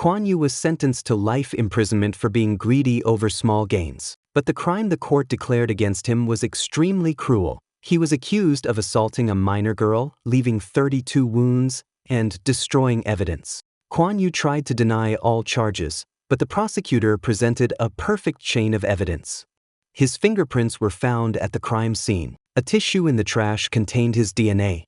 Kwon Yu was sentenced to life imprisonment for being greedy over small gains. But the crime the court declared against him was extremely cruel. He was accused of assaulting a minor girl, leaving 32 wounds, and destroying evidence. Kwon Yu tried to deny all charges, but the prosecutor presented a perfect chain of evidence. His fingerprints were found at the crime scene. A tissue in the trash contained his DNA.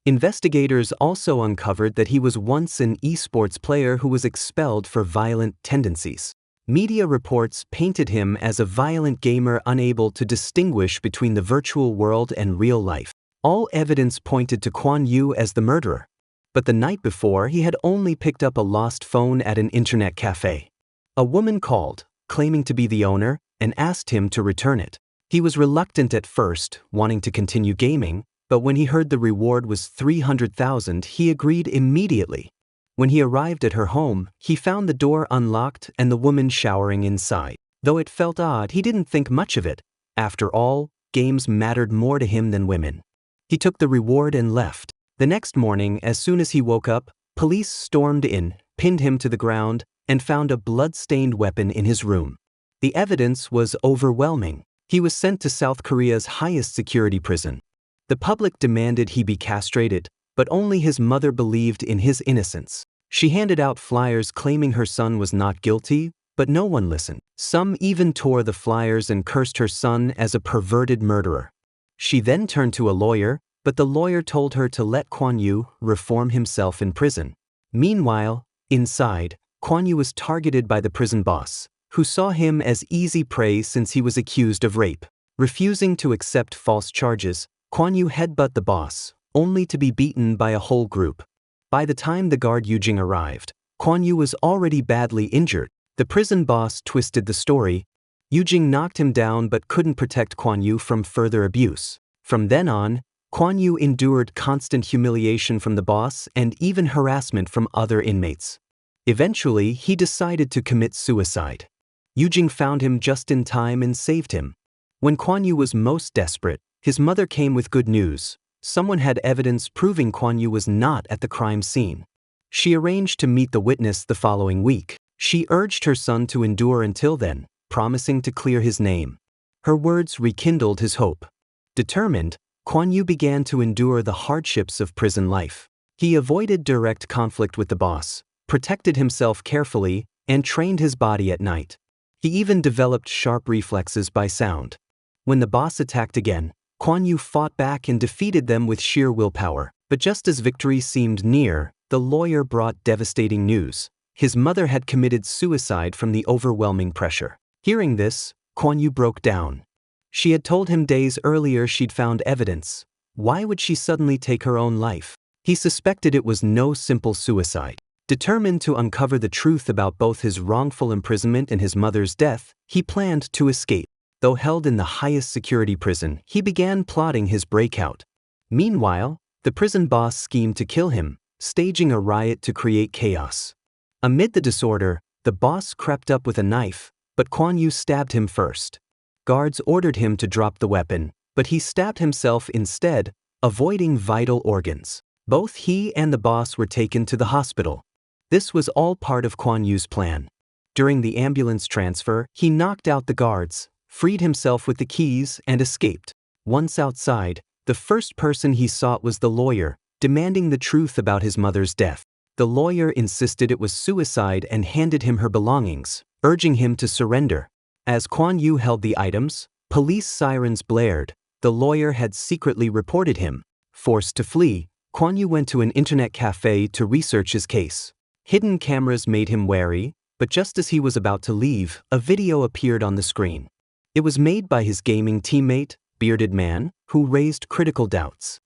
Investigators also uncovered that he was once an esports player who was expelled for violent tendencies. Media reports painted him as a violent gamer unable to distinguish between the virtual world and real life. All evidence pointed to Kwon Yu as the murderer. But the night before, he had only picked up a lost phone at an internet cafe. A woman called, claiming to be the owner, and asked him to return it. He was reluctant at first, wanting to continue gaming, but when he heard the reward was 300,000, he agreed immediately. When he arrived at her home, he found the door unlocked and the woman showering inside. Though it felt odd, he didn't think much of it. After all, games mattered more to him than women. He took the reward and left. The next morning, as soon as he woke up, police stormed in, pinned him to the ground, and found a blood-stained weapon in his room. The evidence was overwhelming. He was sent to South Korea's highest security prison. The public demanded he be castrated, but only his mother believed in his innocence. She handed out flyers claiming her son was not guilty, but no one listened. Some even tore the flyers and cursed her son as a perverted murderer. She then turned to a lawyer, but the lawyer told her to let Kwon Yu reform himself in prison. Meanwhile, inside, Kwon Yu was targeted by the prison boss, who saw him as easy prey since he was accused of rape. Refusing to accept false charges, Kwon Yu headbutted the boss, only to be beaten by a whole group. By the time the guard Yujing arrived, Kwon Yu was already badly injured. The prison boss twisted the story. Yujing knocked him down but couldn't protect Kwon Yu from further abuse. From then on, Kwon Yu endured constant humiliation from the boss and even harassment from other inmates. Eventually, he decided to commit suicide. Yujing found him just in time and saved him. When Kwon Yu was most desperate, his mother came with good news. Someone had evidence proving Kwon Yu was not at the crime scene. She arranged to meet the witness the following week. She urged her son to endure until then, promising to clear his name. Her words rekindled his hope. Determined, Kwon Yu began to endure the hardships of prison life. He avoided direct conflict with the boss, protected himself carefully, and trained his body at night. He even developed sharp reflexes by sound. When the boss attacked again, Kwon Yu fought back and defeated them with sheer willpower. But just as victory seemed near, the lawyer brought devastating news. His mother had committed suicide from the overwhelming pressure. Hearing this, Kwon Yu broke down. She had told him days earlier she'd found evidence. Why would she suddenly take her own life? He suspected it was no simple suicide. Determined to uncover the truth about both his wrongful imprisonment and his mother's death, he planned to escape. Though held in the highest security prison, he began plotting his breakout. Meanwhile, the prison boss schemed to kill him, staging a riot to create chaos. Amid the disorder, the boss crept up with a knife, but Kwon Yu stabbed him first. Guards ordered him to drop the weapon, but he stabbed himself instead, avoiding vital organs. Both he and the boss were taken to the hospital. This was all part of Kwon Yu's plan. During the ambulance transfer, he knocked out the guards, freed himself with the keys, and escaped. Once outside, the first person he sought was the lawyer, demanding the truth about his mother's death. The lawyer insisted it was suicide and handed him her belongings, urging him to surrender. As Kwon Yu held the items, police sirens blared. The lawyer had secretly reported him. Forced to flee, Kwon Yu went to an internet cafe to research his case. Hidden cameras made him wary, but just as he was about to leave, a video appeared on the screen. It was made by his gaming teammate, Bearded Man, who raised critical doubts.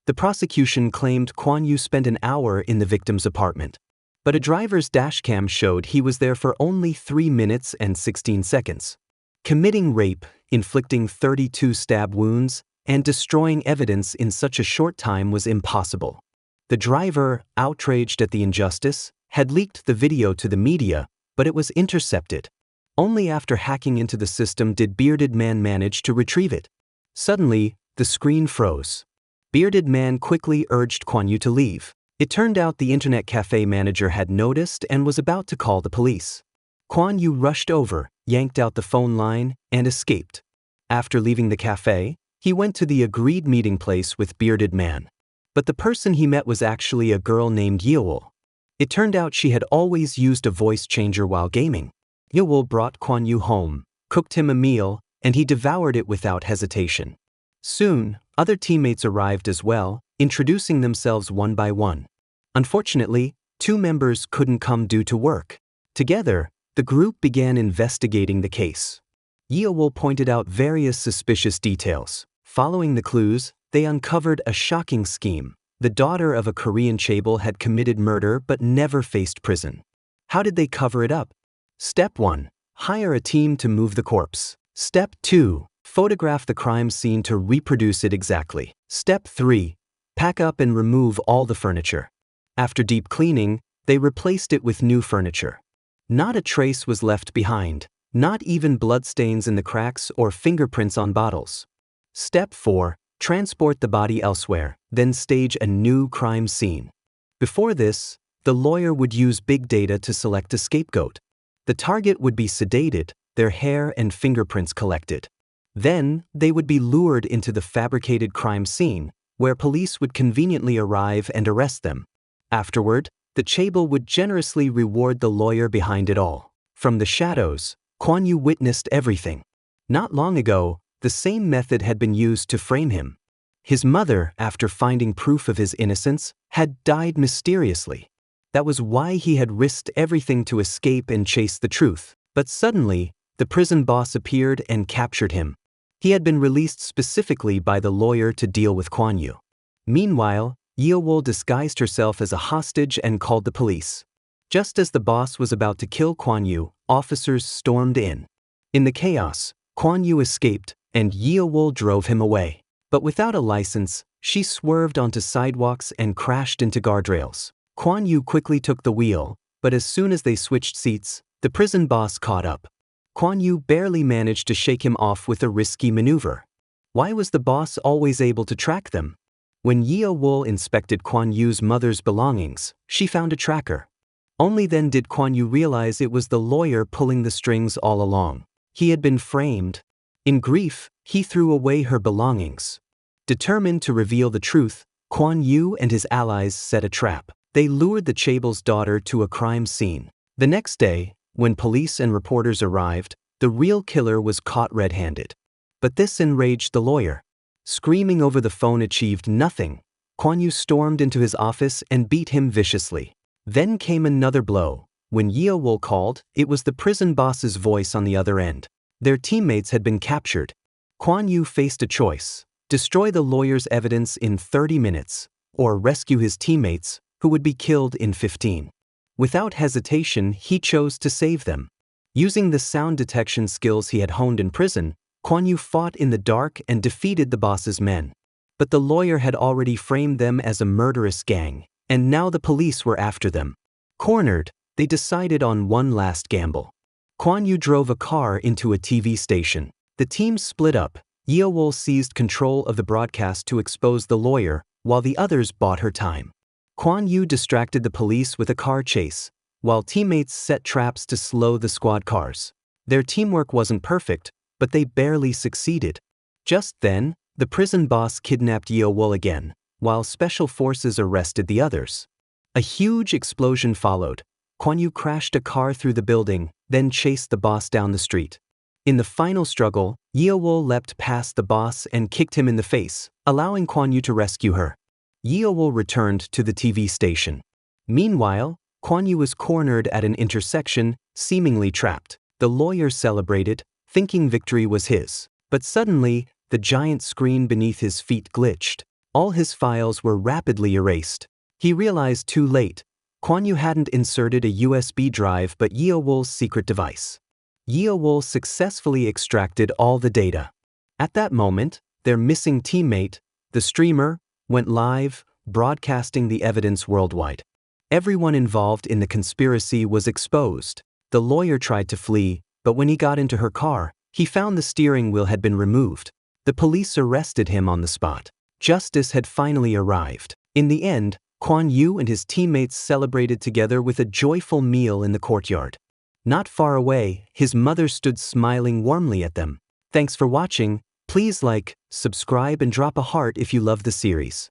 The prosecution claimed Kwon Yu spent an hour in the victim's apartment. But a driver's dashcam showed he was there for only 3 minutes and 16 seconds. Committing rape, inflicting 32 stab wounds, and destroying evidence in such a short time was impossible. The driver, outraged at the injustice, had leaked the video to the media, but it was intercepted. Only after hacking into the system did Bearded Man manage to retrieve it. Suddenly, the screen froze. Bearded Man quickly urged Kwon Yu to leave. It turned out the internet cafe manager had noticed and was about to call the police. Kuan Yu rushed over, yanked out the phone line, and escaped. After leaving the cafe, he went to the agreed meeting place with Bearded Man. But the person he met was actually a girl named Yeowol. It turned out she had always used a voice changer while gaming. Yeowol brought Kuan Yu home, cooked him a meal, and he devoured it without hesitation. Soon, other teammates arrived as well, introducing themselves one by one. Unfortunately, 2 members couldn't come due to work. Together, the group began investigating the case. Yeowol pointed out various suspicious details. Following the clues, they uncovered a shocking scheme. The daughter of a Korean chaebol had committed murder but never faced prison. How did they cover it up? Step 1. Hire a team to move the corpse. Step 2. Photograph the crime scene to reproduce it exactly. Step 3. Pack up and remove all the furniture. After deep cleaning, they replaced it with new furniture. Not a trace was left behind, not even bloodstains in the cracks or fingerprints on bottles. Step 4. Transport the body elsewhere, then stage a new crime scene. Before this, the lawyer would use big data to select a scapegoat. The target would be sedated, their hair and fingerprints collected. Then, they would be lured into the fabricated crime scene, where police would conveniently arrive and arrest them. Afterward, the chaebol would generously reward the lawyer behind it all. From the shadows, Kuan Yu witnessed everything. Not long ago, the same method had been used to frame him. His mother, after finding proof of his innocence, had died mysteriously. That was why he had risked everything to escape and chase the truth. But suddenly, the prison boss appeared and captured him. He had been released specifically by the lawyer to deal with Kuan Yu. Meanwhile, Yeowol disguised herself as a hostage and called the police. Just as the boss was about to kill Kuan Yu, officers stormed in. In the chaos, Kuan Yu escaped, and Yeowol drove him away. But without a license, she swerved onto sidewalks and crashed into guardrails. Kuan Yu quickly took the wheel, but as soon as they switched seats, the prison boss caught up. Kuan Yu barely managed to shake him off with a risky maneuver. Why was the boss always able to track them? When Yeowol inspected Kuan Yu's mother's belongings, she found a tracker. Only then did Kuan Yu realize it was the lawyer pulling the strings all along. He had been framed. In grief, he threw away her belongings. Determined to reveal the truth, Kuan Yu and his allies set a trap. They lured the chaebol's daughter to a crime scene. The next day, when police and reporters arrived, the real killer was caught red-handed. But this enraged the lawyer. Screaming over the phone achieved nothing. Kuan Yu stormed into his office and beat him viciously. Then came another blow. When Yeowol called, it was the prison boss's voice on the other end. Their teammates had been captured. Kuan Yu faced a choice: destroy the lawyer's evidence in 30 minutes, or rescue his teammates, who would be killed in 15. Without hesitation, he chose to save them. Using the sound detection skills he had honed in prison, Kuan Yu fought in the dark and defeated the boss's men. But the lawyer had already framed them as a murderous gang, and now the police were after them. Cornered, they decided on one last gamble. Kuan Yu drove a car into a TV station. The team split up. Yeowol seized control of the broadcast to expose the lawyer, while the others bought her time. Kuan Yu distracted the police with a car chase, while teammates set traps to slow the squad cars. Their teamwork wasn't perfect, but they barely succeeded. Just then, the prison boss kidnapped Yeowol again, while special forces arrested the others. A huge explosion followed. Kuan Yu crashed a car through the building, then chased the boss down the street. In the final struggle, Yeowol leapt past the boss and kicked him in the face, allowing Kuan Yu to rescue her. Yeowol returned to the TV station. Meanwhile, Kuan Yu was cornered at an intersection, seemingly trapped. The lawyer celebrated, thinking victory was his. But suddenly, the giant screen beneath his feet glitched. All his files were rapidly erased. He realized too late. Kuan Yu hadn't inserted a USB drive but Yeowol's secret device. Yeowol successfully extracted all the data. At that moment, their missing teammate, the streamer, went live, broadcasting the evidence worldwide. Everyone involved in the conspiracy was exposed. The lawyer tried to flee, but when he got into her car, he found the steering wheel had been removed. The police arrested him on the spot. Justice had finally arrived. In the end, Kuan Yu and his teammates celebrated together with a joyful meal in the courtyard. Not far away, his mother stood smiling warmly at them. Thanks for watching. Please like, subscribe and drop a heart if you love the series.